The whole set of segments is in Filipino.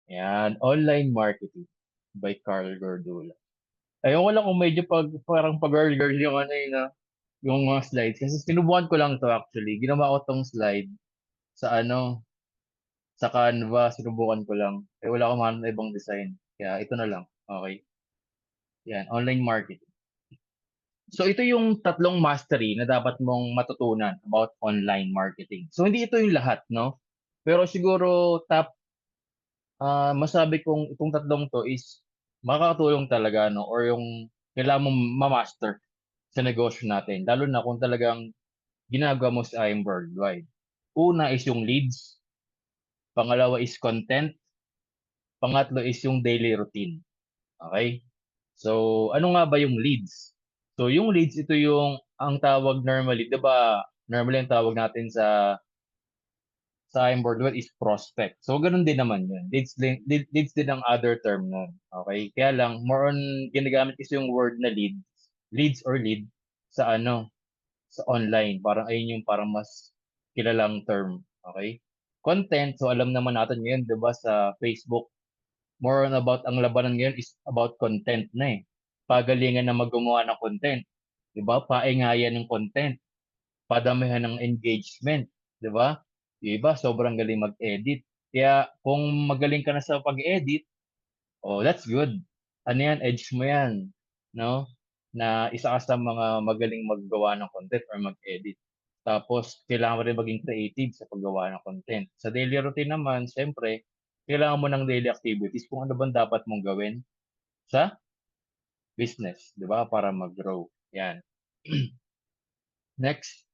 Yan, online marketing by Carl Gordula. Ayun ko lang kung medyo parang pag-girl-girl yung ano yun, yung mga slides. Kasi sinubukan ko lang to actually. Ginawa ko tong slide sa sa Canva, sinubukan ko lang. Eh, wala akong mahanap na ibang design. Kaya ito na lang. Okay. Yan, online marketing. So ito yung tatlong mastery na dapat mong matutunan about online marketing. So hindi ito yung lahat, no? Pero siguro masabi kong itong tatlong to is makakatulong talaga, no? Or yung kailangan mong ma-master sa negosyo natin. Lalo na kung talagang ginagawa mo sa IM Worldwide. Una is yung leads. Pangalawa is content. Pangatlo is yung daily routine. Okay? So, ano nga ba yung leads? So, yung leads, ito yung ang tawag normally, di ba? Normally, ang tawag natin sa IM Worldwide is prospect. So, ganun din naman yun. Leads din ang other term nun. Okay? Kaya lang, more on, ginagamit is yung word na leads or lead sa sa online. Parang ayun yung parang mas kilalang term. Okay? Content, so alam naman natin ngayon, 'di ba, sa Facebook, more on about ang labanan ngayon is about content na eh. Pagalingan na maggumawa ng content, 'di ba? Paingayan ng content, padamihan ng engagement, 'di ba? Yung iba sobrang galing mag-edit. Kaya kung magaling ka na sa pag-edit, oh, that's good. Ano yan, edge mo yan, no? Na isa ka sa mga magaling maggawa ng content or mag-edit. Tapos, kailangan mo rin maging creative sa paggawa ng content. Sa daily routine naman, siyempre, kailangan mo ng daily activities kung ano bang dapat mong gawin sa business, di ba? Para mag-grow. Yan. Next.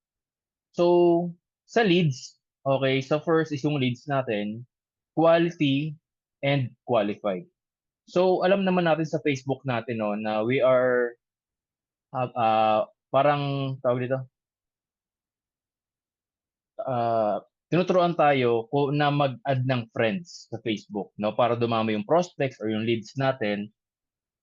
So, sa leads, okay, so first is yung leads natin, quality and qualified. So, alam naman natin sa Facebook natin, no, na we are, parang, tawag dito, tinuturuan tayo na mag-add ng friends sa Facebook, no, para dumami yung prospects or yung leads natin.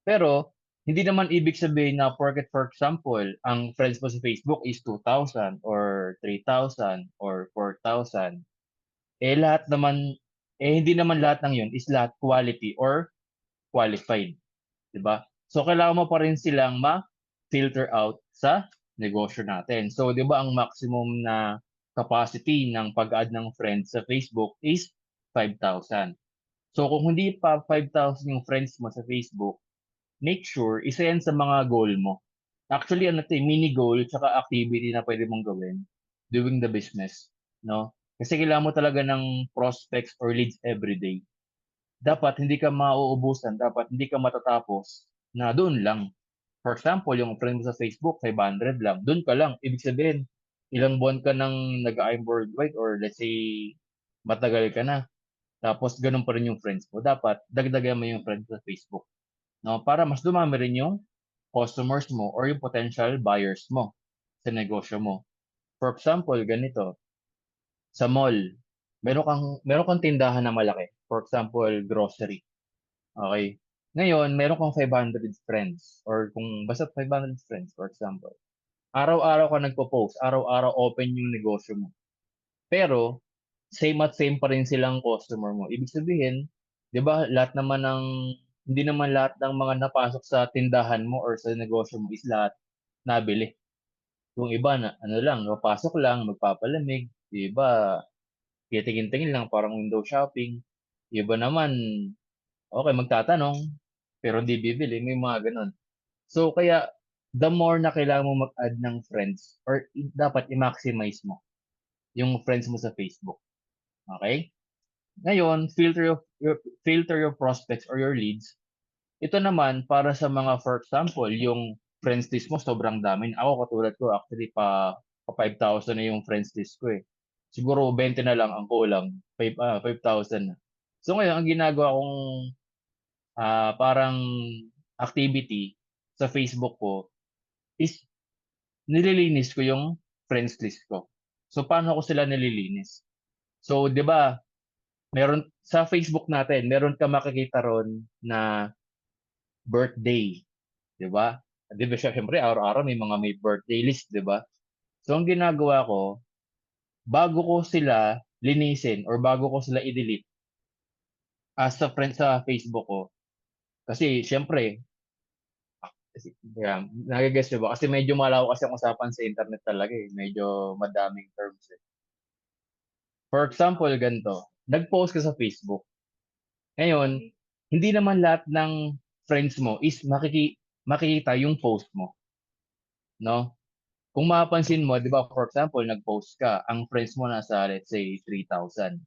Pero, hindi naman ibig sabihin na porket, for example, ang friends mo sa Facebook is 2,000 or 3,000 or 4,000, eh lahat naman, hindi naman lahat ng yun is lahat quality or qualified. 'Di ba? So kailangan mo pa rin silang ma-filter out sa negosyo natin. So 'di ba ang maximum na capacity ng pag-add ng friends sa Facebook is 5,000. So kung hindi pa 5,000 yung friends mo sa Facebook, make sure isa yan sa mga goal mo. Actually, ano 'to, mini goal tsaka activity na pwede mong gawin doing the business, no? Kasi kailangan mo talaga ng prospects or leads every day. Dapat hindi ka mauubusan, dapat hindi ka matatapos na doon lang. For example, yung friend mo sa Facebook, 500 lang, doon ka lang. Ibig sabihin, ilang buwan ka nang nag-I'm worldwide or let's say, matagal ka na. Tapos ganun pa rin yung friends mo. Dapat dagdagan mo yung friends sa Facebook. No? Para mas dumami rin yung customers mo or yung potential buyers mo sa negosyo mo. For example, ganito, sa mall, meron kang tindahan na malaki. For example, grocery. Okay. Ngayon, meron kang 500 friends or kung basta 500 friends, for example. Araw-araw ka nagpo-post, araw-araw open yung negosyo mo. Pero, same at same pa rin silang customer mo. Ibig sabihin, di ba, hindi naman lahat ng mga napasok sa tindahan mo or sa negosyo mo is lahat nabili. Yung iba na, ano lang, papasok lang, magpapalamig. Yung iba, titingin-tingin lang, parang window shopping. Yung iba naman, okay, magtatanong, pero hindi bibili. May mga ganun. So, kaya, the more na kailangan mo mag-add ng friends, or dapat i-maximize mo yung friends mo sa Facebook. Okay? Ngayon, filter your prospects or your leads. Ito naman, para sa mga, for example, yung friends list mo, sobrang dami. Ako, katulad ko, actually, pa 5,000 na yung friends list ko eh. Siguro 20 na lang ang kulang, 5,000 na. So ngayon, ang ginagawa kong parang activity sa Facebook ko is nililinis ko yung friends list ko. So, paano ko sila nililinis? So, di ba, meron sa Facebook natin, meron ka makikita ron na birthday, di ba? Di ba siya, syempre, araw-araw may birthday list, di ba? So, ang ginagawa ko, bago ko sila linisin or bago ko sila i-delete, as a friend sa Facebook ko. Kasi siyempre, kasi, yeah, nagigets nyo ba? Kasi medyo malawak kasi ang usapan sa internet talaga eh. Medyo madaming terms eh. For example, ganito. Nag-post ka sa Facebook. Ngayon, hindi naman lahat ng friends mo is makikita yung post mo, no? Kung mapapansin mo, 'di ba, for example, nag-post ka, ang friends mo nasa let's say 3,000.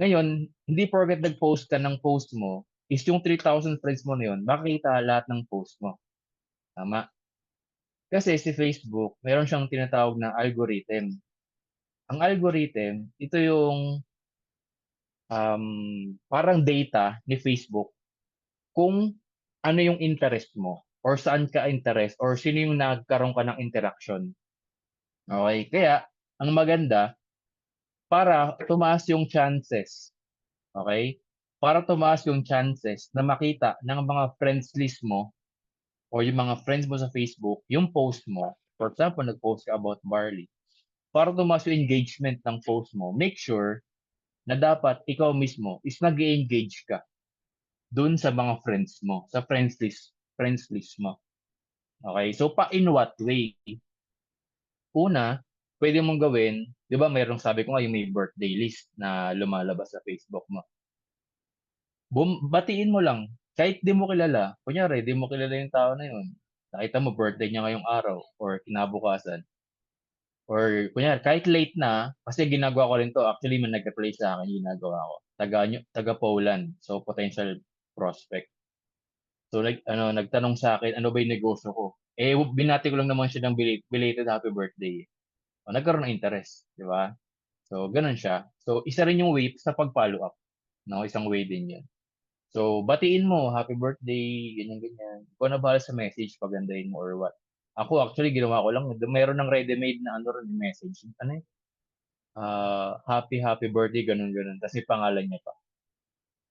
Ngayon, hindi porket nag-post ka ng post mo is yung 3,000 friends mo na yun, makikita lahat ng post mo. Tama? Kasi si Facebook, meron siyang tinatawag na algorithm. Ang algorithm, ito yung parang data ni Facebook kung ano yung interest mo or saan ka interest or sino yung nagkaroon ka ng interaction. Okay? Kaya, ang maganda, para tumaas yung chances, okay? Para tumaas yung chances na makita ng mga friends list mo o yung mga friends mo sa Facebook, yung post mo. For example, nag-post ka about barley. Para tumaas yung engagement ng post mo, make sure na dapat ikaw mismo is nag-engage ka dun sa mga friends mo, sa friends list mo. Okay? So, in what way? Una, pwede mong gawin, di ba mayroong sabi ko nga yung may birthday list na lumalabas sa Facebook mo. Batiin mo lang. Kahit di mo kilala. Kunyari, di mo kilala yung tao na yun. Nakita mo birthday niya ngayong araw or kinabukasan. Or kunyari, kahit late na, kasi ginagawa ko rin to, actually may nag-reply sa akin, ginagawa ko. Taga Poland. So, potential prospect. So, nagtanong sa akin, ano ba yung negosyo ko? Eh, binati ko lang naman siya ng belated happy birthday. O, nagkaroon ng interest, di ba? So, ganun siya. So, isa rin yung way sa pag-follow up. No? Isang way din yun. So, batiin mo, happy birthday, ganyan-ganyan. Ikaw na bahala sa message, pagandahin mo or what. Ako, actually, ginawa ko lang, meron ng ready-made na ano rin, yung message. Ano eh? Happy birthday, ganun-ganun. Kasi pangalan niya pa.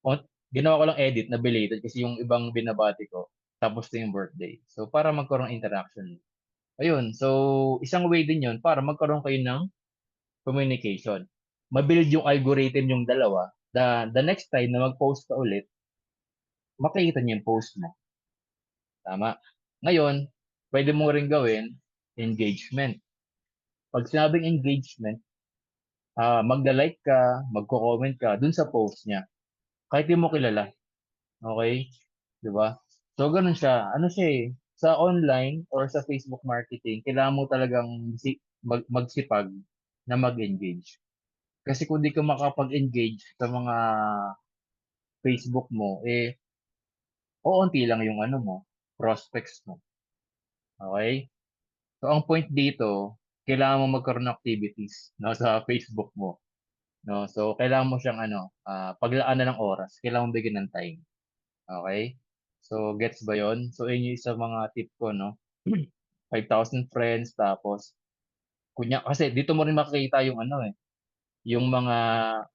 O, ginawa ko lang edit na belated kasi yung ibang binabati ko, tapos na yung birthday. So, para magkaroon ng interaction. Ayun, so, isang way din yun para magkaroon kayo ng communication. Mabuild yung algorithm yung dalawa. The next time na mag-post ka ulit, makikita niyo yung post mo. Tama. Ngayon, pwede mo rin gawin engagement. Pag sinabing engagement, magla-like ka, magko-comment ka dun sa post niya. Kahit di mo kilala. Okay? 'Di ba? So, ganun siya. Ano siya eh, sa online or sa Facebook marketing, kailangan mo talagang magsipag na mag-engage. Kasi kung di ka makapag-engage sa mga Facebook mo, eh, oonti lang yung ano mo, prospects mo. Okay? So, ang point dito, kailangan mo magkaroon ng activities, no, sa Facebook mo, no? So, kailangan mo siyang ano, paglaanan ng oras, kailangan mo bigyan ng time. Okay? So, gets ba 'yon? So, yun yung isa mga tip ko, no? 5,000 friends, tapos kasi dito mo rin makikita yung ano eh, yung mga,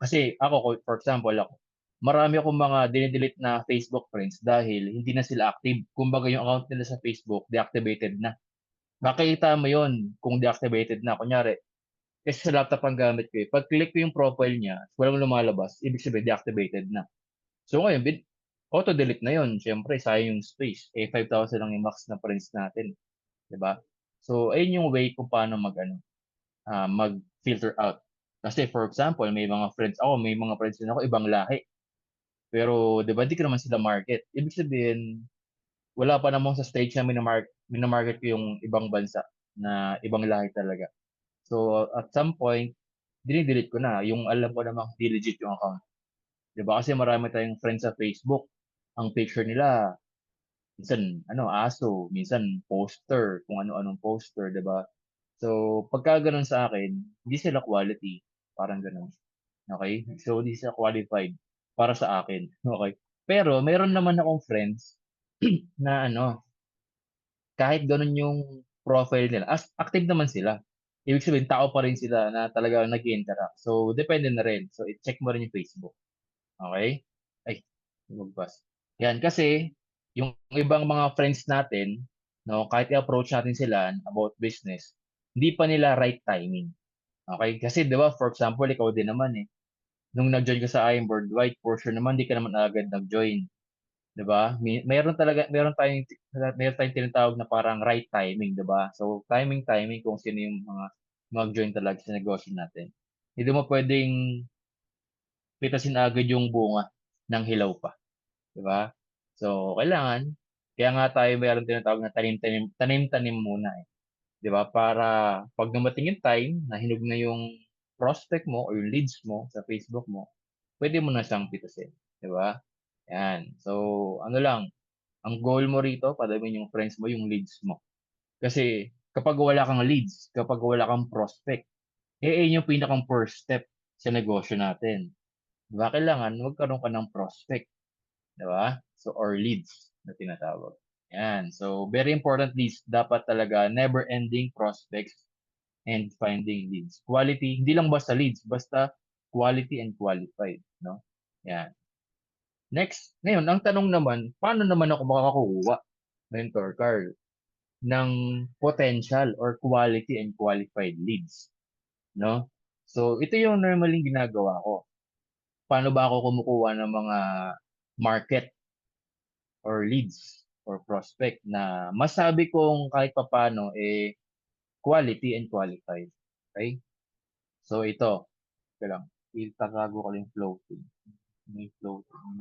kasi ako, for example, ako, marami akong mga dinidelete na Facebook friends dahil hindi na sila active. Kumbaga yung account nila sa Facebook, deactivated na. Makikita mo yon kung deactivated na. Kunyari, kasi sa laptop ang gamit ko eh. Pag click ko yung profile niya, walang lumalabas, ibig sabihin deactivated na. So ngayon, auto-delete na yon. Siyempre, sayang yung space. Eh, 5,000 lang yung max na friends natin. 'Di ba? So, ayun yung way kung paano mag-filter out. Kasi for example, may mga friends din ako ibang lahi. Pero 'di ba, di ko naman sila market. Ibig sabihin, wala pa namang sa stage na minamarket ko yung ibang bansa na ibang lahi talaga. So, at some point, dinidelete ko na yung alam ko namang di legit yung account. 'Di ba? Kasi marami tayong friends sa Facebook. Ang picture nila, minsan ano, aso, minsan poster, kung ano-anong poster, 'di ba? So, pagka gano'n sa akin, hindi sila quality, parang gano'n. Okay? So, hindi sila qualified para sa akin. Okay? Pero meron naman akong friends na ano, kahit gano'n yung profile nila, active naman sila. Ibig sabihin, tao pa rin sila na talagang nag-i-interact. So, depende na rin. So, i-check mo rin yung Facebook. Okay? Ay, lumagpas. Yan, kasi yung ibang mga friends natin, no, kahit i-approach natin sila about business, hindi pa nila right timing. Okay? Kasi 'di ba, for example, ikaw din naman eh. nung nag-join ka sa IM Worldwide, for sure naman, di ka naman agad nag-join. 'Di ba? Meron tayong tinatawag na parang right timing, 'di ba? So, timing kung sino yung mga mag-join talaga sa negosyo natin. Hindi mo puwedeng pitasin agad yung bunga ng hilaw pa, 'di ba? So, kaya nga tayo meron tinatawag na tanim-tanim muna, eh, 'di ba? Para 'pag dumating yung time na hinog na yung prospect mo or yung leads mo sa Facebook mo, puwede mo na siyang pitasin, 'di ba? 'Yan. So, ano lang, ang goal mo rito padamihin yung friends mo, yung leads mo. Kasi kapag wala kang leads, kapag wala kang prospect, yun yung pinakang first step sa negosyo natin. 'Di ba kailangan magkaroon ka ng prospect, 'di ba? So or leads na tinatawag. Yan. So very important leads, dapat talaga never ending prospects and finding leads. Quality, hindi lang basta leads, basta quality and qualified, no? Yan. Next, ngayon ang tanong naman, paano naman ako makakakuha, Mentor Carl, ng potential or quality and qualified leads, 'no? So, ito yung normally ginagawa ko. Paano ba ako kumukuha ng mga market or leads or prospect na masabi kong kahit papaano, eh, quality and qualified, okey? So ito, teka lang, itatago ko lang yung floating. May floating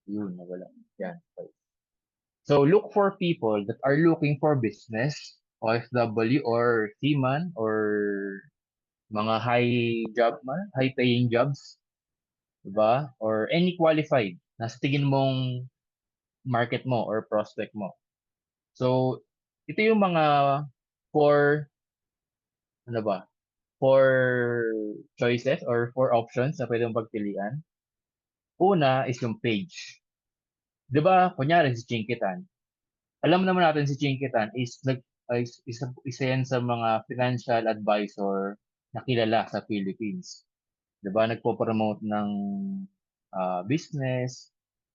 yun nawala, yan, okey. So look for people that are looking for business, OFW or seaman or mga high paying jobs, 'di ba? Or any qualified na sa tingin mong market mo or prospect mo. So, ito yung mga 4 ano ba, 4 choices or 4 options na puwede mong pagpilian. Una is yung page. 'Di ba kunyari si Chinkitan, alam naman natin si Chinkitan is isa yan sa mga financial advisor na kilala sa Philippines. 'Di ba nagpo-promote ng, business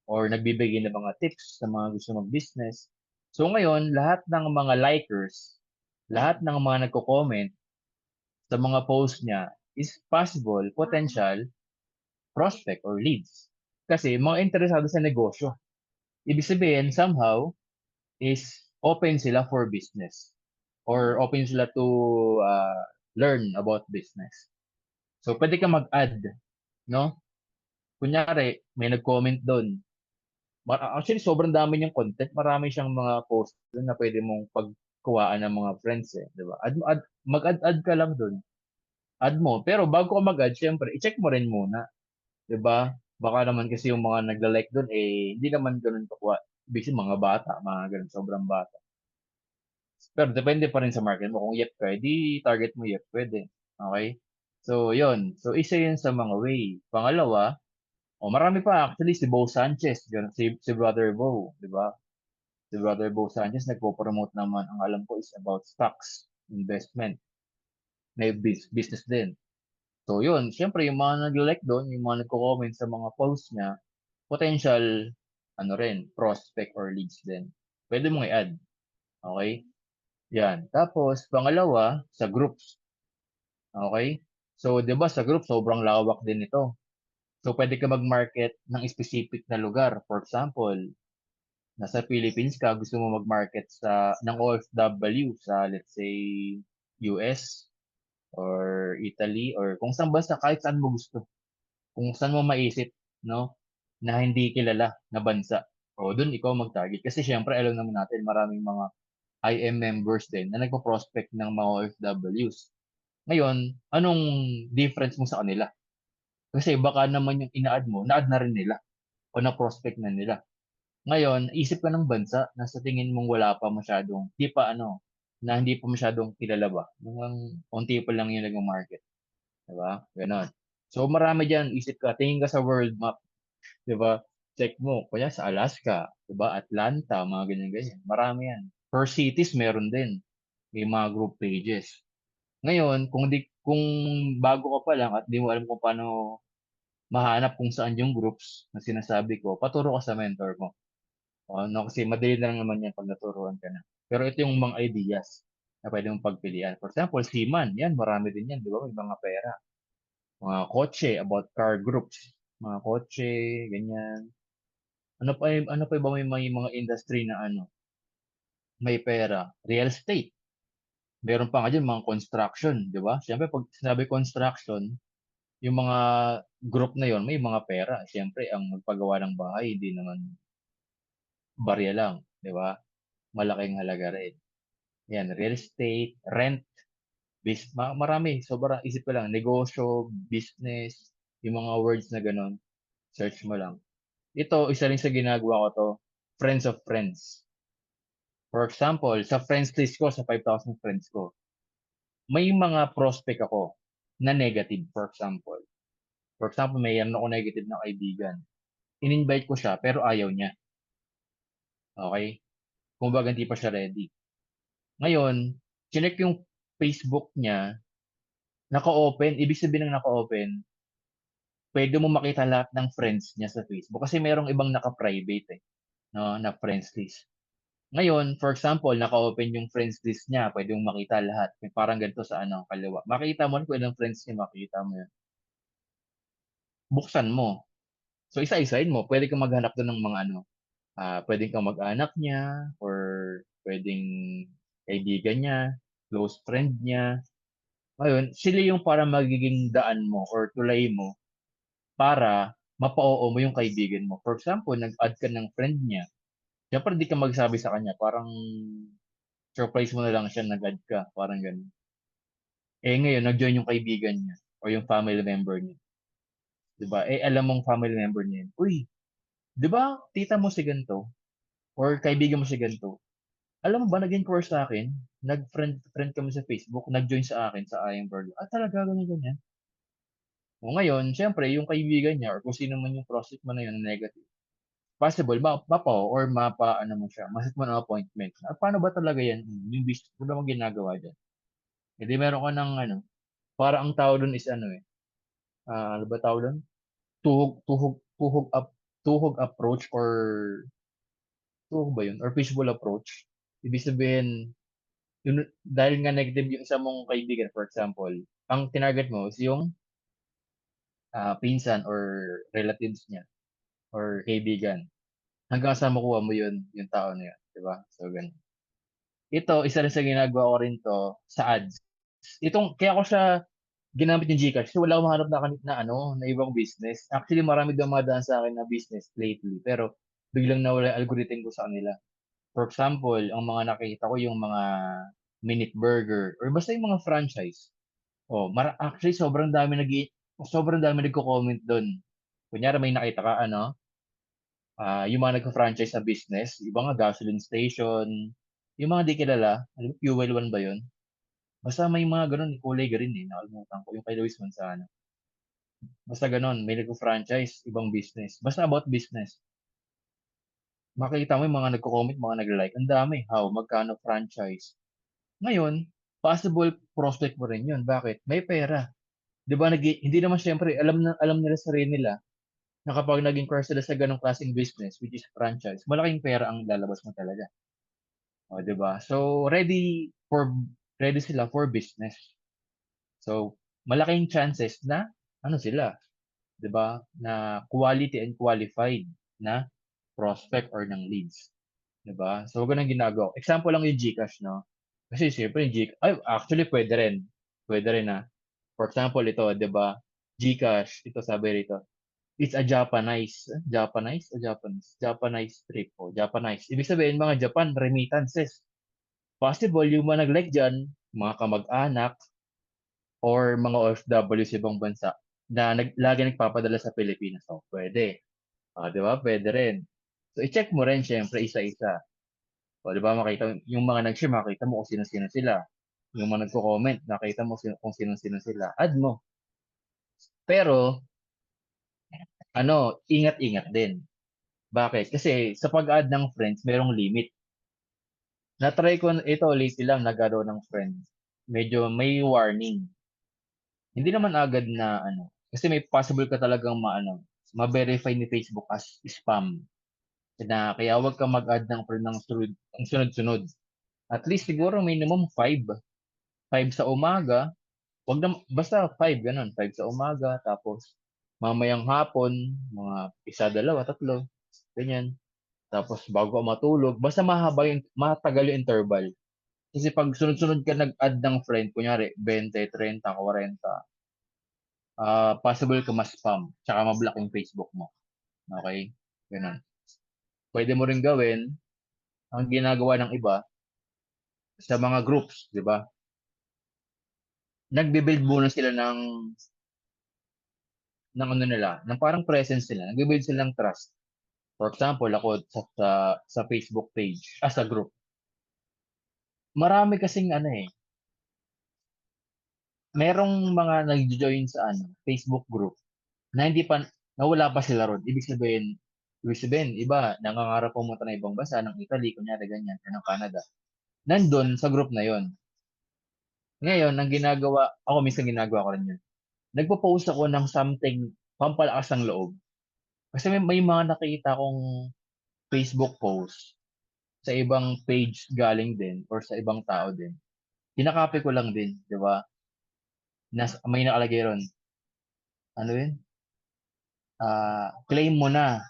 or nagbibigay ng mga tips sa mga gusto mag-business. So ngayon lahat ng mga likers, lahat ng mga nagko-comment sa mga post niya is possible, potential prospect or leads. Kasi mga interesado sa negosyo. Ibig sabihin somehow is open sila for business or open sila to, learn about business. So puwede kang mag-add, 'no? Kunyari may nag-comment dun, actually sobrang dami niyang content, marami siyang mga post dun na puwede mong pagkuhaan ng mga friends, eh, 'di ba? Mag-add-add ka lang dun, add mo. Pero bago ka mag-add siyempre i-check mo rin muna, 'di ba? Baka naman kasi yung mga nagla-like dun, eh, hindi naman gano'n ibig sabihin mga bata, mga gano'n, sobrang bata. Pero depende pa rin sa market mo, kung yep ka, eh, target mo yep, puwede, okey? So yun, so isa yun sa mga way. Pangalawa, marami pa actually si Bo Sanchez, si Brother Bo, 'di ba? Si Brother Bo Sanchez nagpo-promote naman, ang alam ko is about stocks, investment, may business din. So yun, siyempre yung mga nagle-like dun, yung mga nagko-comment sa mga posts niya, potential ano rin, prospect or leads din. Puwede mong i-add, okey? 'Yan. Tapos pangalawa, sa groups, okey? So 'di ba sa group sobrang lawak din nito. So puwede ka mag-market ng specific na lugar. For example, nasa Philippines ka, gusto mo mag-market ng OFW sa let's say US or Italy or kung saang bansa, kahit saan mo gusto. Kung saan mo maisip 'no, na hindi kilala na bansa, o dun ikaw mag-target. Kasi siyempre alam naman natin maraming mga IM members din na nagpo-prospect ng mga OFWs. Ngayon, anong difference mo sa kanila? Kasi baka naman yung ina-add mo, na-add na rin nila o na-prospect na nila. Ngayon, isip ka ng bansa na sa tingin mong wala pa masyadong, na hindi pa masyadong kilala ba, yung unti pa lang yung nagma-market, 'di ba? Gano'n. So marami diyan, isip ka, tingin ka sa world map, 'di ba? Check mo, kunyari sa Alaska, 'di ba, Atlanta, mga ganyan-ganyan, marami 'yan. Per cities meron din, may mga group pages. Ngayon, kung bago ka pa lang at 'di mo alam kung paano mahanap kung saan yung groups na sinasabi ko, paturo ka sa mentor mo. O ano, kasi madali lang naman 'yan 'pag naturuan ka na. Pero ito yung mga ideas na puwede mong pagpilian. For example, seaman, 'yan marami din 'yan, 'di ba, may mga pera. mga kotse, about car groups, mga kotse, ganyan. Ano pa ba may mga industry na may pera? Real estate. Meron pa nga diyan mga construction, 'di ba? Siyempre 'pag sinabi construction, yung mga group na yon may mga pera. Siyempre ang magpagawa ng bahay hindi naman barya lang, 'di ba? Malaking halaga rin. Yan, real estate, rent, marami. Sobra, isip ko lang, negosyo, business, yung mga words na gano'n, search mo lang. Ito, isa rin sa ginagawa ko 'to, friends of friends. For example, sa friends list ko, sa 5,000 friends ko, may mga prospect ako na negative, for example. For example, mayroon ako negative na kaibigan. In-invite ko siya pero ayaw niya, okey? Kumbaga hindi pa siya ready. Ngayon, chineck yung Facebook niya, naka-open. Ibig sabihin ng naka-open, puwede mong makita lahat ng friends niya sa Facebook kasi merong ibang naka-private, 'no, na friends list. Ngayon, for example, naka-open yung friends list niya, puwede mong makita lahat. May parang ganito sa kaliwa. Makikita mo rin kung ilang friends niya, makikita mo 'yun. Buksan mo. So, isa-isahin mo. Puwede kang maghanap dun ng mga puwedeng kamag-anak niya or puwedeng kaibigan niya, close friend niya. Ngayon, sila yung parang magiging daan mo or tulay mo para mapa-oo mo yung kaibigan mo. For example, nag-add ka ng friend niya, siyempre di ka magsabi sa kanya, parang surprise mo na lang siya nag-add ka, parang gano'n. Eh, ngayon nag-join yung kaibigan niya or yung family member niya, 'di ba? Eh, alam mong family member niya yun, "Uy, 'di ba tita mo si gan'to or kaibigan mo si gan'to, alam mo ba nag-inquire sa'kin, nag-friend friend kami sa Facebook, nag-join sa akin sa I Am Burger." "Ah, talaga ganyan, ganyan?" O ngayon siyempre yung kaibigan niya or kung sino man yung prospect mo na yun na negative, possible mapa-oo or mapa-ano mo siya, ma-set mo ng appointment. "Ah, paano ba talaga yan? Yung business mo naman ginagawa diyan?" Eh, di meron ka ng parang ang tawag dun is ano ba tawag dun? Tuhog approach or tuhog ba yun or fishbowl approach? Ibig sabihin, yun dahil nga negative yung isa mong kaibigan, for example, ang tinarget mo is yung, pinsan or relatives niya or kaibigan. Hanggang sa makuha mo yun, yung tao na yun, 'di ba? So, ganun. Ito, isa rin sa ginagawa ko rin 'to sa ads. Kaya ko siya ginamit yung GCash kasi wala akong mahanap na ibang business. Actually, marami dumadaan sa'kin na business lately, pero biglang nawala yung algorithm ko sa kanila. For example, ang mga nakikita ko yung mga Minute Burger or basta yung mga franchise. Oh, actually sobrang dami nagko-comment dun. Kunyari may nakita ka yung mga nagfa-franchise na business, iba nga gasoline station, yung mga di kilala, alam mo Fuel One ba yun? Basta may mga gano'n, kulay green, nakalimutan ko yung kay Luis Manzano. Basta gano'n, may nagfa-franchise, ibang business, basta about business. Makikita mo yung mga nagko-comment, mga nagla-like, ang dami, how, magkano franchise. Ngayon, possible prospect mo rin yun, bakit? May pera. 'Di ba hindi naman siyempre alam nila sa sarili nila na kapag nag-inquire sila sa gano'ng klaseng business, which is franchise, malaking pera ang lalabas mo talaga. Oh, 'di ba? So, ready sila for business. So, malaking chances na sila, 'di ba, na quality and qualified na prospect or ng leads, 'di ba? So, gano'n ang ginagawa ko. Example lang yung GCash, 'no? Kasi siyempre yung actually puwede rin, for example ito, 'di ba, GCash, ito sabi rito, it's a Japanese o Japanese? Japanese trip o Japanese. Ibig sabihin mga Japan remittances. Possible yung mga nag-like diyan, mga kamag-anak or mga OFW sa ibang bansa na lagi nagpapadala sa Pilipinas. Oh, puwede. Oh, 'di ba, puwede rin. So, i-check mo rin siyempre isa-isa. Oh, 'di ba yung mga nag-share makita mo kung sino-sino sila. Yung mga nagko-comment nakita mo kung sino-sino sila, add mo. Pero ingat-ingat din. Bakit? Kasi sa pag-add ng friends merong limit. Na-try ko ito lately lang nagkaroon ng friend. Medyo may warning. Hindi naman agad na kasi may possible ka talagang ma-verify ni Facebook as spam. Na kaya huwag kang mag-add ng friend ng sunod-sunod. At least siguro minimum 5. 5 sa umaga, Wag na basta 5 gano'n, 5 sa umaga tapos mamayang hapon mga isa, dalawa, tatlo, ganyan. Tapos bago ka matulog, basta matagal yung interval. Kasi 'pag sunod-sunod ka nag-add ng friend kunyari 20, 30, 40, possible ka ma-spam tsaka ma-block yung Facebook mo, okey? Gano'n. Puwede mo ring gawin ang ginagawa ng iba sa mga groups, 'di ba? Nagbi-build muna sila ng ano nila, ng parang presence nila, nagbi-build sila ng trust. For example, ako sa Facebook page, sa group. Marami kasing ano, merong mga nagjo-join sa ano, Facebook group na hindi pa na wala pa sila ro'n. Ibig sabihin iba nangangarap pumunta ng ibang bansa, ng Italy kunyari ganyan, or ng Canada. Nandun sa group na yon. Ngayon ang ginagawa ako minsan ginagawa ko rin yun, nagpo-post ako ng something pampalakas ng loob. Kasi may mga nakikita akong Facebook post sa ibang page galing din or sa ibang tao din. Kina-copy ko lang din, 'di ba? May nakalagay ro'n, ano yun, claim mo na,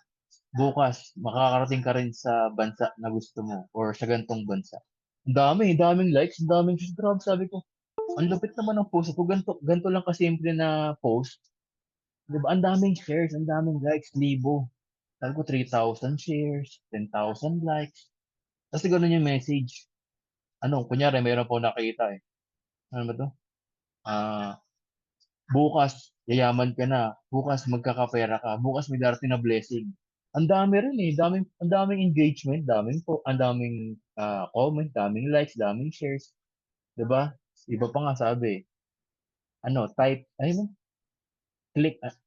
bukas makakarating ka rin sa bansa na gusto mo or sa gan'tong bansa. Ang daming likes, ang daming views, grabe sabi ko, ang lupit naman ng post ko, gan'to gan'to lang kasimple na post, 'di ba? Ang daming shares, ang daming likes, libo. Sabi ko 3,000 shares, 10,000 likes, ta's gano'n yung message. Ano, kunyari meron po nakita, ano ba 'to, ah bukas yayaman ka na, bukas magkakapera ka, bukas may darating na blessing. Ang dami rin, ang daming engagement, ang daming, comment, daming likes, daming shares, 'di ba? Iba pa nga sabi, ano type ano yun,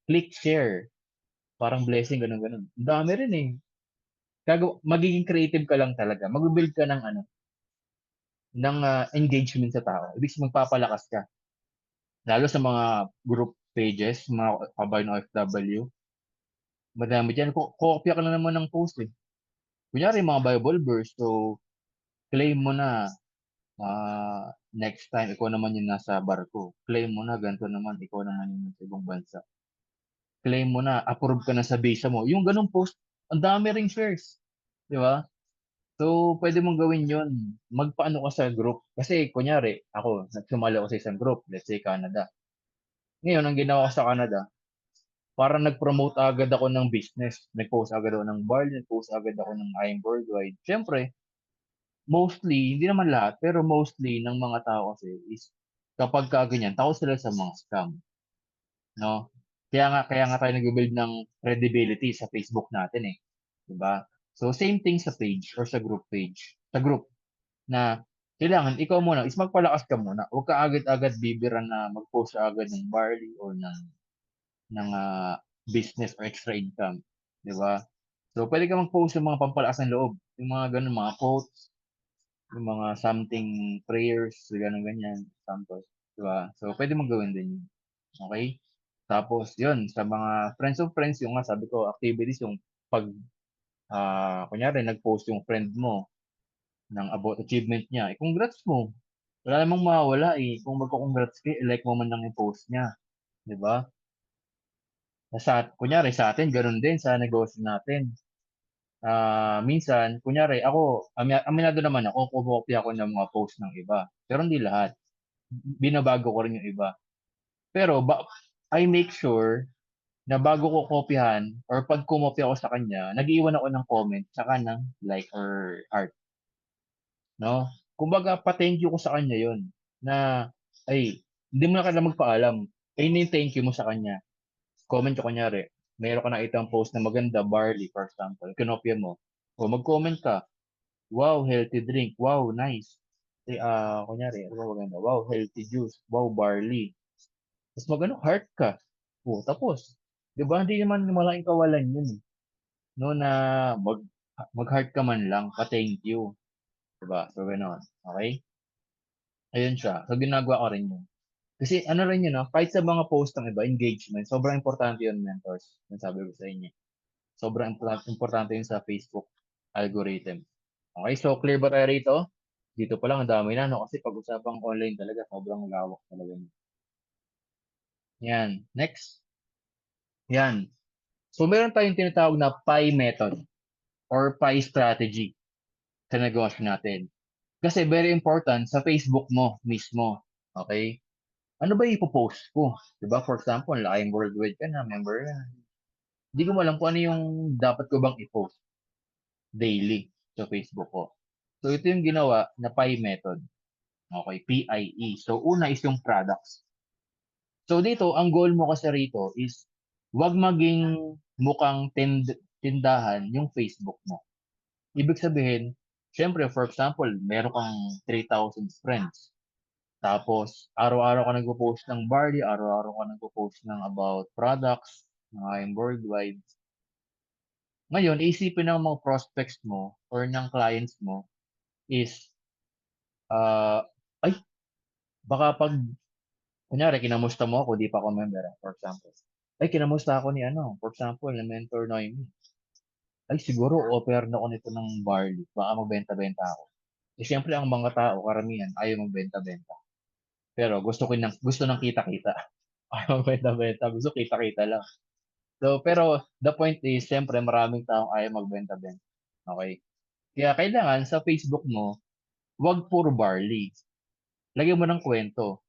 click share, parang blessing gano'n, gano'n. Ang dami rin, magiging creative ka lang talaga, magbi-build ka ng ano, ng, engagement sa tao, ibig sabihin magpapalakas ka, lalo sa mga group pages, mga kabayan OFW. Madami diyan, kokopya ka lang naman ng post, Kunyari mga Bible verse, so claim mo na, next time ikaw naman yung nasa barko, claim mo na gan'to naman ikaw naman yung nasa ibang bansa, claim mo na approve ka na sa visa mo, yung gano'ng post ang dami ring shares, 'di ba? So puwede mong gawin yun, magpaano ka sa group, kasi kunyari ako sumali ako sa isang group, let's say Canada. Ngayon ang ginawa ko sa Canada, parang nag-promote agad ako ng business, nag-post agad ako ng barley, nag-post agad ako ng I am worldwide. Siyempre mostly, hindi naman lahat, pero mostly ng mga tao kasi is kapagka ganyan, takot sila sa mga scam, 'no? Kaya nga tayo nagbi-build ng credibility sa Facebook natin, 'di ba? So same thing sa page or sa group na kailangan ikaw muna is magpalakas ka muna, huwag ka agad-agad bibira na mag-post ka agad ng barley or ng business or extra income, 'di ba? So puwede kang mag-post ng mga pampalakas ng loob, yung mga gano'n, mga quotes, yung mga something prayers, gano'n ganyan, example, 'di ba? So, puwede mong gawin din 'yun, okey? Tapos 'yun, sa mga friends of friends, yung nga sabi ko activities, yung 'pag, kunyari nag-post yung friend mo ng about achievement niya, congrats mo. Wala namang mawawala, kung magko-congrats ka, i-like mo man lang yung post niya, 'di ba? Kunyari sa'tin gano'n din sa negosyo natin. Minsan kunyari ako, aminado naman ako, kumokopya ako ng mga post ng iba, pero hindi lahat. Binabago ko rin yung iba. Pero I make sure na bago ko kopyahan or 'pag kumopya ako sa kanya, nag-iiwan ako ng comment tsaka ng like or heart, 'no? Kumbaga pa-thank you ko sa kanya yun na, ay hindi mo na kailangang magpaalam, ayun na yung thank you mo sa kanya. Comment ka kunyari, meron ka nakitang post na maganda, barley for example, kinopya mo, o mag-comment ka, "Wow, healthy drink. Wow, nice." Kunyari ano ba maganda, "Wow, healthy juice. Wow, barley." Ta's mag-ano, heart ka. Oh, tapos, 'di ba hindi naman malaking kawalan 'yun, 'no, na mag mag-heart ka man lang, pa-thank you, 'di ba? So gano'n, okey? Ayun siya, so ginagawa ko rin 'yun. Kasi ano rin 'yun, kahit sa mga post ng iba, engagement, sobrang importante 'yun, mentors, sinasabi ko sa inyo. Sobrang importante 'yun sa Facebook algorithm. Okey, so clear ba tayo rito? Dito pa lang ang dami na 'no, kasi pag-usapang online talaga sobrang lawak talaga niya. Yan. Next. Yan. So, meron tayong tinatawag na PI method or PI strategy sa negosyo natin. Kasi very important sa Facebook mo mismo. Okay? Ano ba ipopost ko? Diba? For example, laking worldwide ka na, member ka na. Hindi ko alam kung ano yung dapat ko bang i-post daily sa Facebook ko. So, ito yung ginawa na PI method. Okay, PIE. So, una is yung products. So, dito, ang goal mo kasi rito is wag maging mukhang tindahan yung Facebook mo. Ibig sabihin, syempre, for example, meron kang 3,000 friends. Tapos, araw-araw ka nagpo-post ng barley, araw-araw ka nagpo-post ng about products, mga worldwide. Ngayon, isipin ng mga prospects mo or ng clients mo is, ah, ay, baka pag, kunyari, kinamusta mo ako, di pa ako member, for example. Ay, kinamusta ako ni ano, for example, na mentor Noemi. Ay, siguro, offer na ako nito ng barley. Baka magbenta-benta ako. Eh, siyempre, ang mga tao, karamihan, ayaw magbenta-benta. Pero gusto ng kita-kita. Ayaw magbenta-benta, gusto kita-kita lang. So, pero the point is, siyempre, maraming taong ayaw magbenta-benta. Okay? Kaya kailangan sa Facebook mo, wag puro barley. Lagyan mo ng kwento.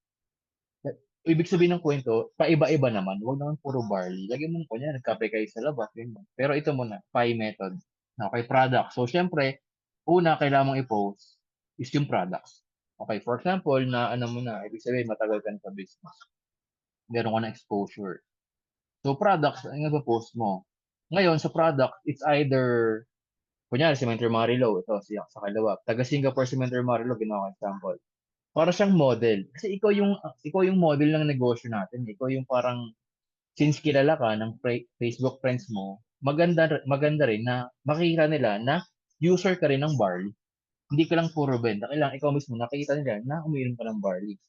Ibig sabihin ng kwento, paiba-iba naman. Wag naman puro barley. Lagyan mo ng kunya, nagkape kayo sa labas. Ganyan. Pero ito muna, PI method. Okay, product. So, syempre, una, kailangan mong i-post is yung products. Okay, for example, na ano mo na, ibig sabihin, matagal ka na sa business. Meron ka na exposure. So, products, ang post mo. Ngayon, sa product, it's either, kunyari, si Mentor Marilo, ito, siya sa kalawa. Taga Singapore si Mentor Marilo, ginawa ko example. Para siyang model. Kasi ikaw yung model ng negosyo natin. Ikaw yung parang, since kilala ka ng Facebook friends mo, maganda rin na makikita nila na user ka rin ng barley. Hindi ka lang puro benta. Kailangan ikaw mismo nakikita nila na umiinom ka ng barley.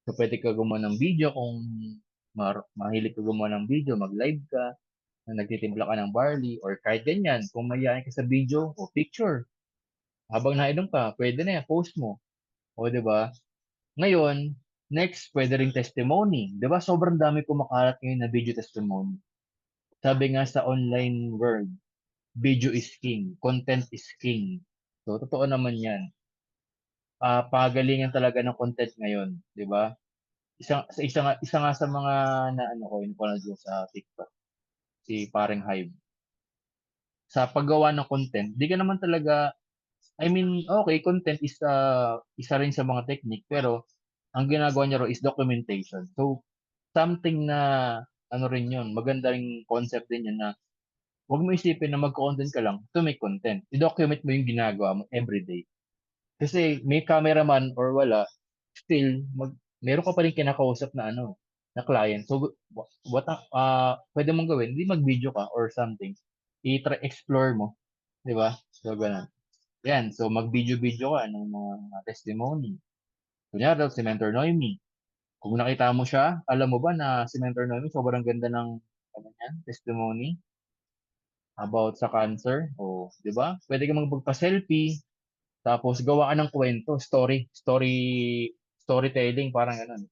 So, pwede ka gumawa ng video kung mahilig ka gumawa ng video, mag-live ka, na nagtitimpla ka ng barley, or kahit ganyan, kung mayayain ka sa video o picture, habang nainom ka, pwede na yan, post mo. O, di ba? Ngayon, next, pwede ring testimony. Di ba? Sobrang dami kumakalat ngayon na video testimony. Sabi nga sa online world, video is king, content is king. So, totoo naman yan. Pagalingan talaga ng content ngayon, di ba? Isa nga sa mga na ano ko, yung ko sa TikTok, si Paring Hive. Sa paggawa ng content, di ka naman talaga, I mean, okay, content is isa rin sa mga technique, pero ang ginagawa niya ro is documentation. So, something na, ano rin yun, maganda ring concept din yun na huwag mo isipin na mag-content ka lang to make content. I-document mo yung ginagawa mo everyday. Kasi may cameraman or wala, still, meron ka pa rin kinakausap na ano, na client. So, pwede mong gawin, hindi mag-video ka or something. I-try explore mo, di ba? So, ganun. Yan, so mag-video-video ka ng mga testimony. Kunyari, si Mentor Noemi. Kung nakita mo siya, alam mo ba na si Mentor Noemi, sobrang ganda ng ano yan, testimony about sa cancer? O, di ba? Pwede ka magpagpa-selfie, tapos gawa ka ng kwento, storytelling, parang ganun.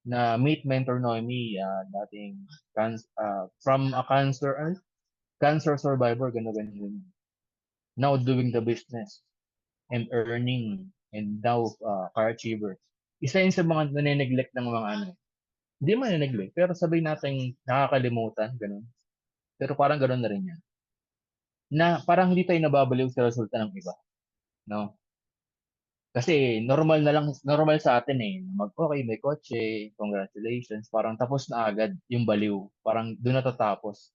Na meet Mentor Noemi, dating from a cancer survivor, gano'n. Now doing the business and earning and now car achiever. Isa yun sa mga nane-neglect ng mga ano. Hindi man nane-neglect, pero sabihin natin nakakalimutan, ganun. Pero parang ganun na rin yan. Na parang hindi tayo nababaliw sa resulta ng iba, no? Kasi normal sa atin eh. Okay, may kotse, congratulations, parang tapos na agad yung baliw. Parang doon natatapos.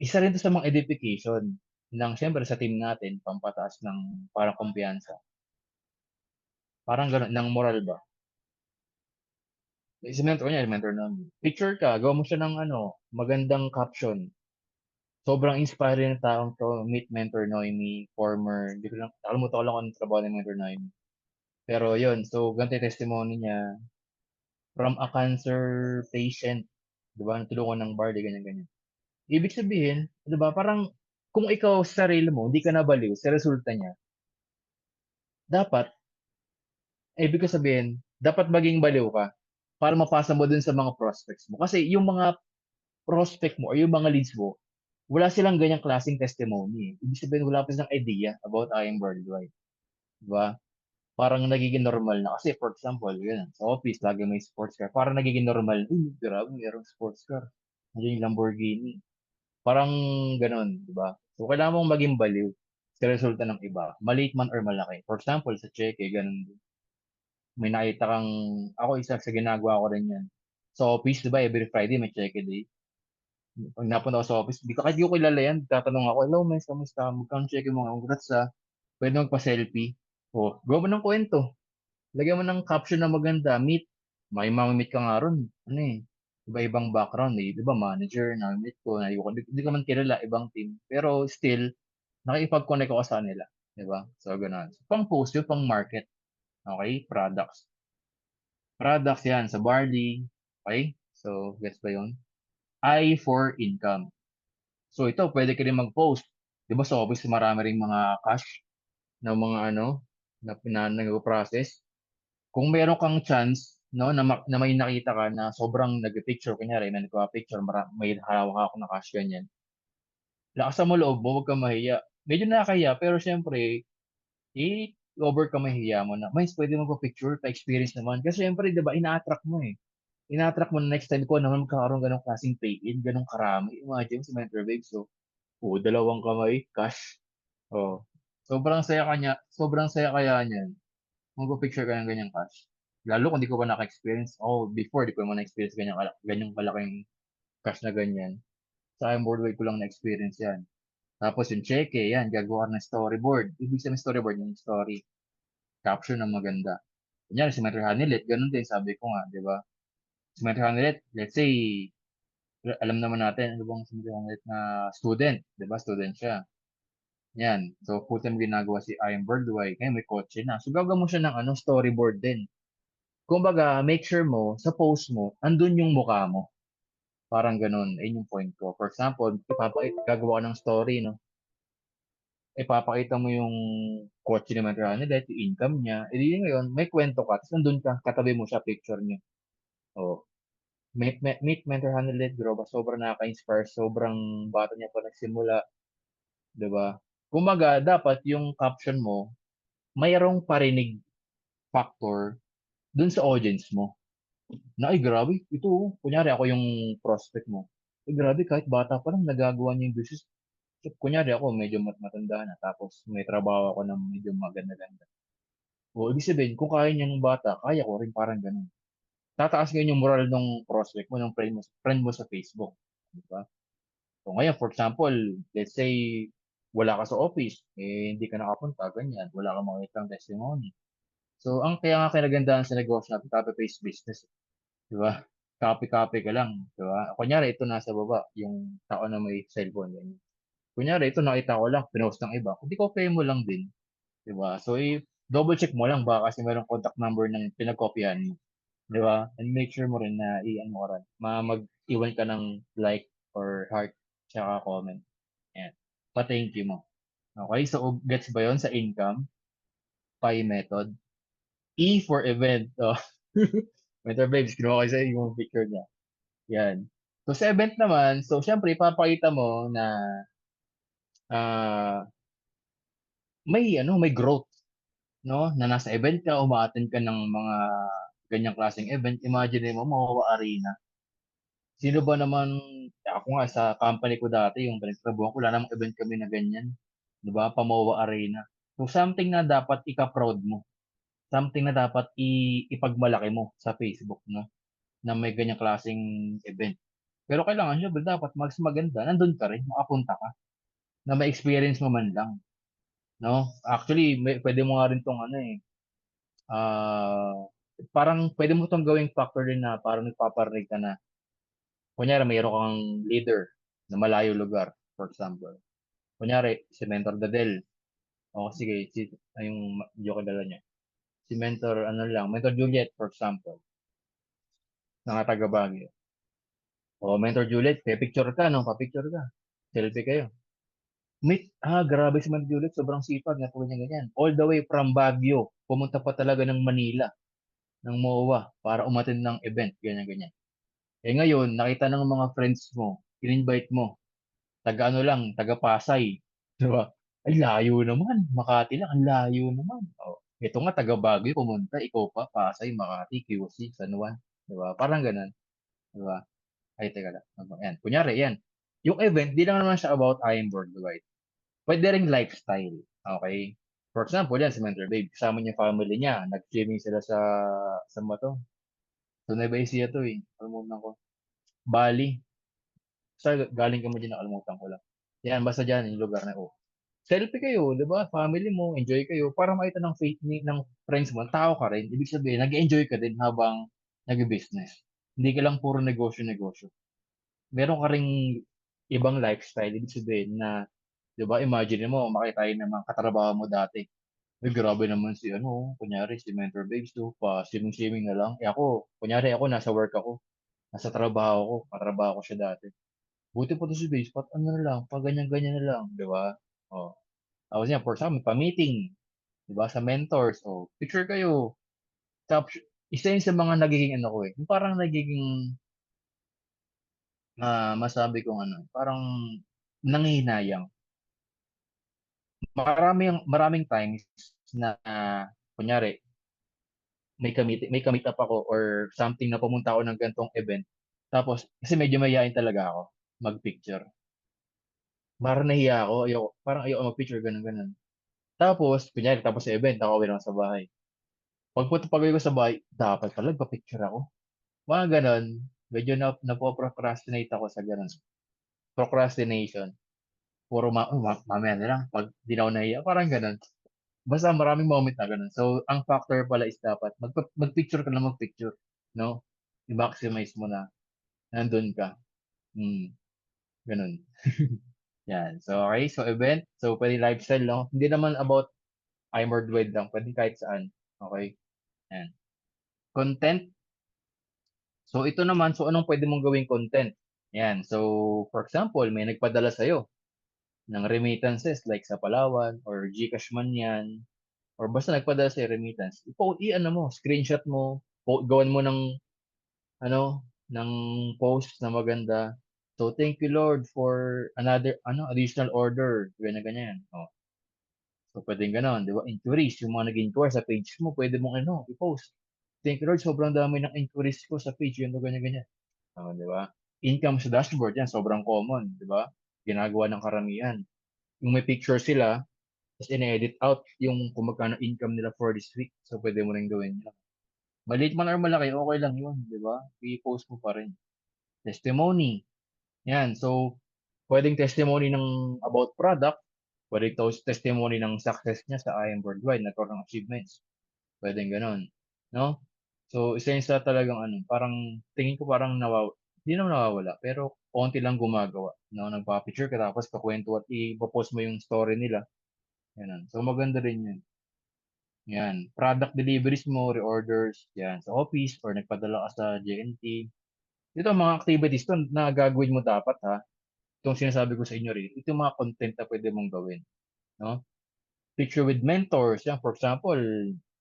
Isa rin to sa mga edification ng siyempre sa team natin, pampataas ng parang kumpiyansa. Parang ganun, ng moral ba? Si mentor niya, mentor namin. Picture ka, gawa mo siya ng ano, magandang caption. Sobrang inspiring ng taong to, meet mentor Noemi, former, hindi ko lang, nakalimutan ko lang kung anong trabaho ni mentor Noemi. Pero yun, so ganito yung testimony niya, from a cancer patient, di ba, natulungan ng Barley, ganyan-ganyan. Ibig sabihin, di ba, parang kung ikaw sa sarili mo, hindi ka nabaliw sa resulta niya, dapat, ibig ko sabihin, dapat maging baliw ka. para mapasa mo dun sa mga prospects mo. Kasi yung mga prospect mo or yung mga leads mo, wala silang ganyang klaseng testimony. Ibig sabihin, wala pa silang idea about IM Worldwide. Diba? Parang nagiging normal na. Kasi for example, yun, sa office, lagi may sports car. Parang nagiging normal. Uy, grabe, mayroong sports car. Nandiyan yung Lamborghini. Parang ganun, di ba? So, kailangan mong maging baliw sa resulta ng iba. Maliit man or malaki. For example, sa cheque, ganun din. May nakita kang, ako isa sa ginagawa ko rin yan. Sa office, di ba, every Friday may cheque day. Pag napunta ako sa office, di ka, kahit di ko kilala yan, tatanong ako, hello, mes, kamusta? Magkano cheque mo? Congrats sa, pwede magpa-selfie. O, gawa mo ng kwento. Lagyan mo ng caption na maganda, meet. May mamimit ka nga ron. Ano eh, iba-ibang background eh. Di ba, manager, na-meet ko, di ka man kilala, ibang team. Pero still, nakipag-connect ako sa kanila. Di ba? So, ganun. So, pang post yun, pang market. Okay? Products. Products yan sa Barley. Okay? So, gets ba yun? I for income. So, ito, pwede ka rin mag-post. Di ba sa office, marami ring mga cash na mga ano, na nag-process. Kung meron kang chance, no, na may nakita ka na sobrang nag-picture, kunyari, may nagpa-picture, may hawak ako na cash ganyan. Lakasan mo loob mo, huwag kang mahiya. Medyo nakakahiya, pero syempre, i-overcome mahiya mo na, mais, pwede magpa-picture, pa-experience naman. Kasi syempre, di ba, ina-attract mo eh. Ina-attract mo na next time ko naman magkakaroon ganong klaseng pay-in, ganong karami. Imagine si Mentor Babe, so, dalawang kamay, cash. Oh. Sobrang saya kaya niyan. Magpa-picture ka ng ganyang cash. Lalo kung di ko pa naka-experience. Oh, before, di ko naman na-experience ganyang kalaking cash na ganyan. Sa I'm board way ko lang na-experience yan. Tapos yung cheque, yan, gagawa ka ng storyboard. Ibig sabihin ng storyboard, yung story. Caption na maganda. Kunyari, si Metro Hanilet, ganun din, sabi ko nga, di ba? Si Metro Hanilet, let's say, alam naman natin, ano bang si Metro Hanilet na student, di ba? Student siya. Yan. So, full time ginagawa si I am Worldwide. Kaya may kotse na. So, gagawa mo siya ng storyboard din. Kumbaga, make sure mo, sa post mo, andun yung mukha mo. Parang ganun. Ayun yung point ko. For example, gagawa ka ng story, no? Ipapakita mo yung kotse ni Mandrano nila, yung income niya. E di ngayon, may kwento ka. Tapos nandun ka, katabi mo siya, picture niya. Oh. Meet Mentor Hanelet, Groba, sobrang nakaka-inspire, sobrang bata niya pa nagsimula, di ba? Kumaga, dapat yung caption mo, mayroong parinig factor dun sa audience mo. Na, ay grabe, ito, kunyari ako yung prospect mo. Eh grabe, kahit bata pa lang nagagawa niya yung business. So, kunyari ako, medyo matanda na, tapos may trabaho ako ng medyo maganda-ganda. O, ibig sabihin, kung kaya niya ng bata, kaya ko rin parang ganun. Tataas ngayon yung moral ng prospect mo, ng friend mo sa Facebook. Di ba? So, ngayon, for example, let's say, wala ka sa office, eh, hindi ka nakapunta, ganyan, wala ka makikita testimony. So, kaya nga kinagandahan sa negosyo natin, copy-paste business. Di ba? Copy-copy ka lang. Di ba? Kunyari, ito nasa baba, yung tao na may cellphone. Ganyan. Kunyari, ito nakita ko lang, pinost ng iba. Hindi copy mo lang din. Di ba? So, double check mo lang ba kasi mayroong contact number ng pinagkopyahan mo. Di ba? And make sure mo rin na i-ano ka rin. Mag-iwan ka ng like or heart tsaka comment. Ayan. Pa-thank you mo. Okay? So, gets ba yon sa income? Pi method. E for event. Oh. Mentor Babes, kinuha ko sa yung picture niya. Yan. So sa event naman, so syempre ipapakita mo na ah, may growth, no? Na nasa event ka, umaattend ka ng mga ganyang klaseng event. Imagine mo, Mawawa Arena. Sino ba naman, ako nga sa company ko dati, yung pinagtrabuhan ko, wala namang event kami na ganyan. Di ba? Pamawawa Arena. So something na dapat ika-proud mo. Something na dapat ipagmalaki mo sa Facebook, no? Na may ganyang klaseng event. Pero kailangan syempre dapat mas maganda, nandun ka rin, makapunta ka, na ma-experience mo man lang, no? Actually, pwede mo nga rin tong ano eh, ah, parang pwede mo tong gawing factor din na parang nagpaparinig ka na, kunyari mayroon kang leader na malayo lugar, for example. Kunyari, si Mentor Dadel, o sige, yung joke dala niya. Si Mentor, ano lang, Mentor Juliet, for example, na taga Baguio. O, Mentor Juliet, picture ka, no? Pa-picture ka. Selfie kayo. Grabe si Ma'am Juliet, sobrang sipag na po ganyan. All the way from Baguio, pumunta pa talaga ng Manila. ng MOA para umattend ng event, ganyan, ganyan. Eh ngayon, nakita ng mga friends mo, in-invite mo, taga ano lang, taga Pasay, 'di ba? Ay layo naman, Makati lang, ang layo naman. Oh, ito nga taga Baguio pumunta, ikaw pa Pasay, Makati, QC, San Juan, 'di ba? Parang gano'n, 'di ba? Ay teka lang, ano ba, yan. Kunyari yan, yung event, di lang naman siya about I am worldwide. Pwede ring lifestyle, okay? For example, yan si Mentor Babe, kasama niya family niya, nag-swimming sila sa ba 'to? Sa Nueva Ecija 'to, eh, kalimutan ko. Bali. Basta galing ka mo diyan, nakalimutan ko lang. Yan, basta diyan yung lugar na, oh. Selfie kayo, 'di ba? Family mo, enjoy kayo para makita ng faith ng friends mo, tao ka rin. Ibig sabihin, nag-enjoy ka din habang nagbi-business. Hindi ka lang puro negosyo-negosyo. Meron ka ring ibang lifestyle. Ibig sabihin na, 'di ba, imagine mo, makita tayo ng mga katrabaho mo dati. Uy, grabe naman si ano, kunyari si Mentor Babes 'to, pa swimming-swimming na lang. Eh ako, kunyari ako nasa work ako, nasa trabaho ko, katrabaho ko siya dati. Buti pa 'to si Base, ano na lang, ganyan na lang, 'di ba? Oh. Tapos yan, for example, pa-meeting, 'di ba, sa mentors, oh, picture kayo. Tapos, isa yun sa mga nagiging ano ko eh, yung parang nagiging, masabi kong ano, parang nanghihinayang. Maraming times na, kunyari, may ka-meet up ako or something na pumunta ako ng ganitong event. Tapos, kasi medyo mahiyain talaga ako mag-picture. Parang nahiya ako, parang ayoko mag-picture, ganun, ganun. Tapos, kunyari, tapos sa event, nakauwi na ako sa bahay. Pag-uwi ko sa bahay, dapat pala pa-picture ako. Mga ganon, medyo napo-procrastinate ako sa ganon. Procrastination. Puro mamaya na lang, pag di na ako nahiya, parang ganon. Basta maraming moment na ganon. So, ang factor pala is dapat, mag-picture ka na mag-picture. No? I-maximize mo na, nandun ka. Hmm, ganon. Yan. So, okay. So, event. So, pwede lifestyle, no? Hindi naman about I'm worldwide lang. Pwede kahit saan. Okay. Yan. Content. So, ito naman, so anong pwede mong gawing content? Yan. So, for example, may nagpadala sa'yo ng remittances like sa Palawan or GCash man yan, or basta nagpadala sa'yo remittance. I-ano mo, screenshot mo, gawan mo ng, ano, ng post na maganda. So, thank you Lord for another, additional order. Ganyan, ganyan. Oh. So, pwedeng ganon, di ba? Inquiries, yung mga nag-inquire sa page mo, pwede mong i-post. Thank you Lord, sobrang dami ng inquiries ko sa page, yun, ganyan, ganyan. Di ba? Income sa dashboard, yan, sobrang common, di ba? Ginagawa ng karamihan. Yung may picture sila, tapos in-edit out yung kung magkano income nila for this week. So, pwede mo rin gawin yun. Maliit man or malaki, okay lang yun, di ba? I-post mo pa rin. Testimony. Yan, so, pwedeng testimony ng about product, pwedeng testimony ng success niya sa IM Worldwide, nagkaroon ng achievements. Pwedeng ganon. No? So, isa yun sa talagang parang tingin ko parang hindi naman nawawala, pero konti lang gumagawa. No? Nagpa-picture ka tapos kakwento at i-post mo yung story nila. Yan. So, maganda rin yun. Yan. Product deliveries mo, reorders, yan, sa office or nagpadala ka sa JNT. Ito mga activities to na gagawin mo dapat ha. Itong sinasabi ko sa inyo rin, ito yung mga content na pwede mong gawin. No? Picture with mentors. Yan, for example,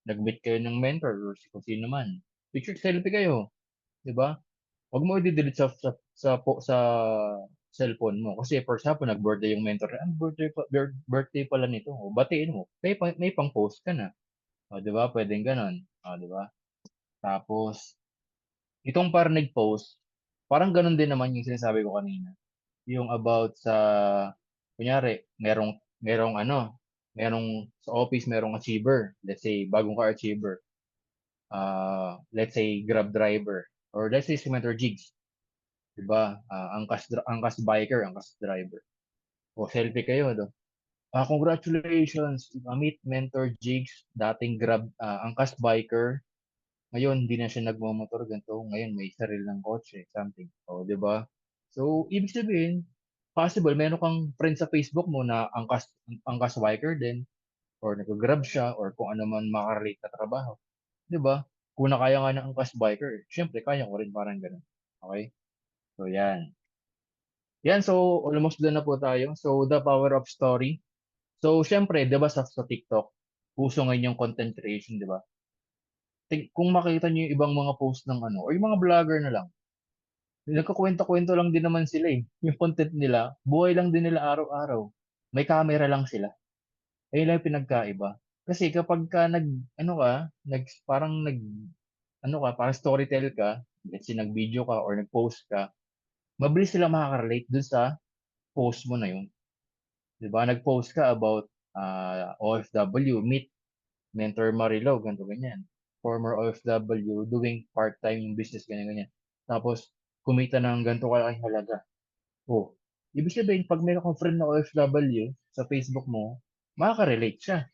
nag-meet kayo ng mentor or kung sino man. Picture selfie kayo, 'di ba? Huwag mo i-delete sa cellphone mo kasi for example, nag-birthday yung mentor, birthday pala nito. O batiin mo. May pang-post ka na. O 'di ba? Pwedeng gano'n. O 'di ba? Tapos itong parang nag-post, parang gano'n din naman yung sinasabi ko kanina. Yung about sa kunyari, merong sa office merong achiever. Let's say bagong car achiever. Let's say Grab driver or let's say si Mentor Jigs, 'di ba? Angkas biker, angkas driver. O selfie kayo do. Congratulations, meet Mentor Jigs, dating Grab angkas biker. Ngayon hindi na siya nagmomotor ganito. Ngayon may sarili ng kotse, something. O, 'di ba? So, ibig sabihin, possible meron kang friend sa Facebook mo na angkas biker din or nag-Grab siya or kung ano man makarelate na trabaho. 'Di ba? Kung na kaya nga ng angkas biker, siyempre kaya ko rin parang gano'n. Okay? So, 'yan. 'Yan, so almost done na po tayo. So, the power of story. So, siyempre 'di ba sa TikTok, uso ngayon yung content creation, 'di ba? kung makita niyo yung ibang mga post ng ano, or yung mga vlogger na lang, nagkukuwento-kuwento lang din naman sila eh. Yung content nila, buhay lang din nila araw-araw. May camera lang sila. Ayun lang yung pinagkaiba. Kasi kapag ka ano ka, parang ano ka, parang storytell ka, let's say nag-video ka or nag-post ka, mabilis sila makaka-relate dun sa post mo na yun. 'Di ba? Nag-post ka about OFW, meet Mentor Marilog, ganito ganyan. Former OFW doing part-time business, ganyan ganyan. Tapos kumita ng ganito kalaking halaga. Oh, ibig sabihin pag meron kang friend na OFW sa Facebook mo, makaka-relate siya.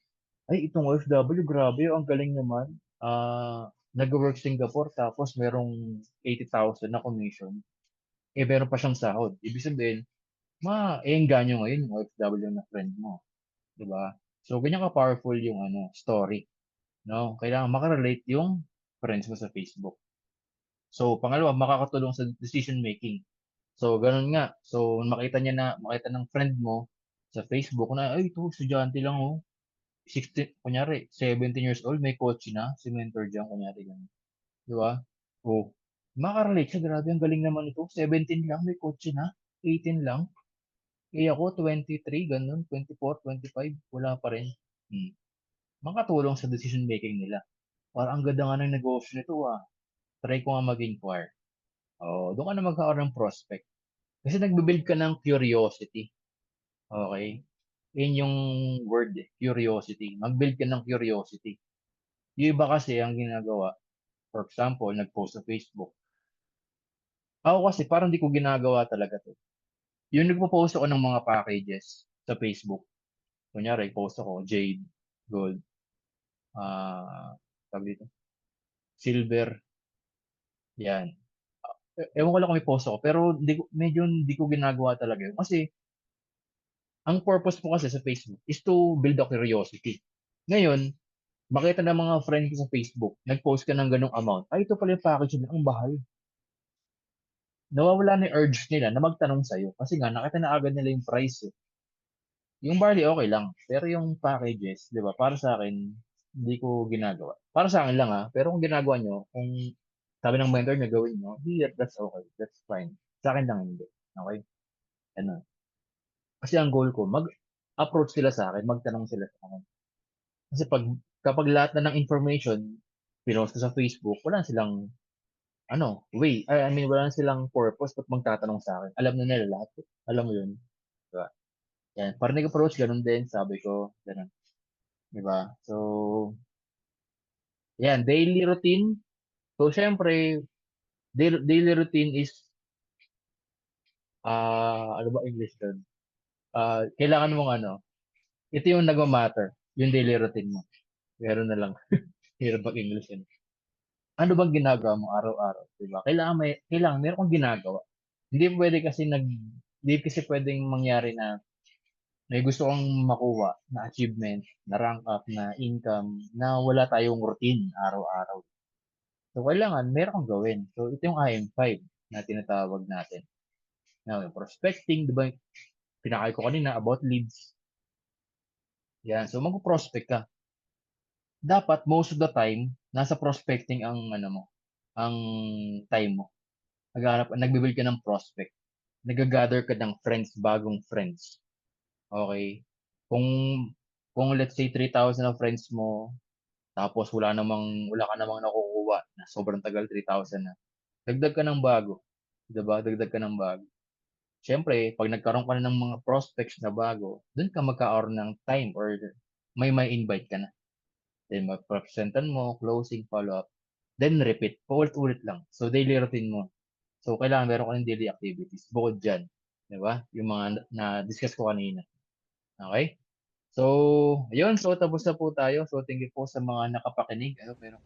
Ay, itong OFW, grabe, ang galing naman. Nag-work Singapore tapos merong 80,000 na commission. Eh, meron pa siyang sahod. Ibig sabihin, ma-engganyo ngayon yung OFW na friend mo. 'Di ba? So, ganyan ka-powerful yung ano, story. No? Kailangan makarelate yung friends mo sa Facebook. So, pangalawa, makakatulong sa decision making. So, ganun nga. So, makita ng friend mo sa Facebook na, ay, ito, estudyante lang, oh. 16, kunyari, 17 years old, may coach na, si mentor dyan, kunyari, ganun. Di ba? Oh, makarelate siya, grabe, ang galing naman ito. 17 lang, may coach na. 18 lang. Eh ako, 23, ganun, 24, 25, wala pa rin. Hmm. Makatulong sa decision making nila. Parang ang ganda nga ng negosyo nito ah. Try ko nga mag-inquire. Oh, doon ka na magkakaroon ng prospect. Kasi nagbe-build ka ng curiosity. Okay? Yun yung word eh, curiosity. Mag-build ka ng curiosity. Yung iba kasi ang ginagawa, for example, nag-post sa Facebook. Ako kasi parang di ko ginagawa talaga to. Yung nagpo-post ako ng mga packages sa Facebook. Kunyari, post ako, Jade, Gold, tawag dito, Silver, yan. Ewan ko lang kung may post ako, pero medyo hindi ko ginagawa talaga yun. Kasi, ang purpose ko kasi sa Facebook is to build a curiosity. Ngayon, makita ng mga friend ko sa Facebook, nag-post ka ng ganong amount. Ay, ito pala yung package nila, ang bahal. Nawawala na yung urge nila na magtanong sa'yo. Kasi nga, nakita na agad nila yung price eh. Yung barley, okay lang. Pero yung packages, di ba, para sa akin, hindi ko ginagawa. Para sa akin lang ha. Pero kung ginagawa nyo, kung sabi ng mentor nyo, gawin nyo, that's okay. That's fine. Sa akin lang hindi. Okay? Ano. Kasi ang goal ko, mag-approach sila sa akin, magtanong sila sa akin. Kasi kapag lahat na ng information, pinost ko sa Facebook, wala silang, I mean, wala silang purpose at magtatanong sa akin. Alam na nila lahat. Alam mo yun. Diba? Yan. Parinig approach, ganun din, sabi ko, ganun. Diba? So, yan, daily routine. So, syempre, daily routine is, ano ba English doon? Kailangan mong ito yung nagmamatter, yung daily routine mo. Meron na lang. Hirap mag-English yun. Ano bang ginagawa mo araw-araw, 'di ba? Kailangan meron kang ginagawa. Hindi kasi pwedeng mangyari na may gusto kang makuha na achievement, na rank up, na income, na wala tayong routine araw-araw. So, kailangan meron kang gawin. So, ito yung IM5 na tinatawag natin. Now, yung prospecting, 'di ba? Pinakay ko kanina about leads. Yan. So, mag-prospect ka. Dapat most of the time, nasa prospecting ang ang time mo. Nagbe-build ka ng prospect. Nag-gather ka ng friends, bagong friends. Okay? Kung kung let's say 3,000 ang friends mo, tapos wala ka namang nakukuha na sobrang tagal 3,000 na. Dagdag ka ng bago. 'Di ba? Dagdag ka ng bago. Siyempre, pag nagkaroon ka na ng mga prospects na bago, doon ka magkakaroon ng time or may invite ka na. Then mag-presentan mo, closing, follow-up. Then repeat. Paulit-ulit lang. So, daily routine mo. So, kailangan meron ka ng daily activities. Bukod dyan. Di ba? Yung mga na-discuss ko kanina. Okay? So, ayun. So, tapos na po tayo. So, thank you po sa mga nakapakinig. Meron kayo